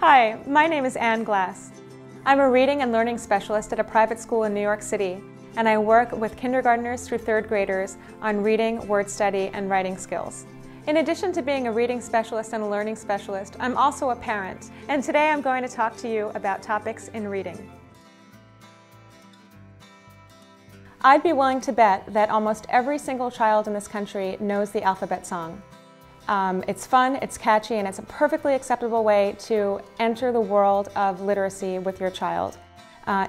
Hi, my name is Ann Glass. I'm a reading and learning specialist at a private school in New York City, and I work with kindergartners through third graders on reading, word study, and writing skills. In addition to being a reading specialist and a learning specialist, I'm also a parent, and today I'm going to talk to you about topics in reading. I'd be willing to bet that almost every single child in this country knows the alphabet song. It's fun, it's catchy, and it's a perfectly acceptable way to enter the world of literacy with your child.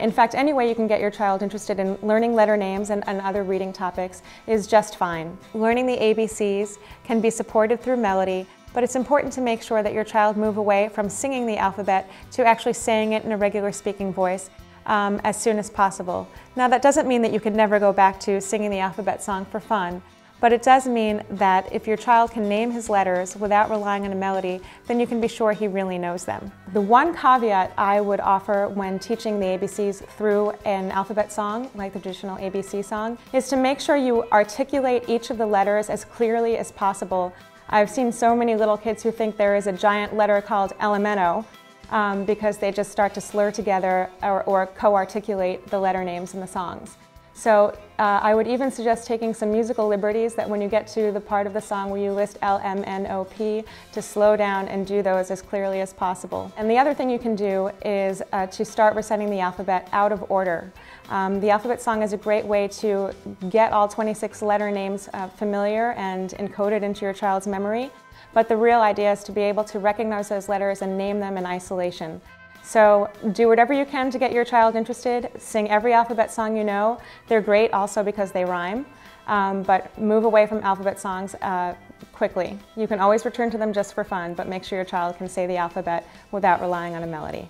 In fact, any way you can get your child interested in learning letter names and other reading topics is just fine. Learning the ABCs can be supported through melody, but it's important to make sure that your child move away from singing the alphabet to actually saying it in a regular speaking voice as soon as possible. Now, that doesn't mean that you could never go back to singing the alphabet song for fun, but it does mean that if your child can name his letters without relying on a melody, then you can be sure he really knows them. The one caveat I would offer when teaching the ABCs through an alphabet song, like the traditional ABC song, is to make sure you articulate each of the letters as clearly as possible. I've seen so many little kids who think there is a giant letter called elemento because they just start to slur together or co-articulate the letter names in the songs. So I would even suggest taking some musical liberties that when you get to the part of the song where you list L, M, N, O, P, to slow down and do those as clearly as possible. And the other thing you can do is to start reciting the alphabet out of order. The alphabet song is a great way to get all 26 letter names familiar and encoded into your child's memory. But the real idea is to be able to recognize those letters and name them in isolation. So do whatever you can to get your child interested. Sing every alphabet song you know. They're great also because they rhyme, but move away from alphabet songs quickly. You can always return to them just for fun, but make sure your child can say the alphabet without relying on a melody.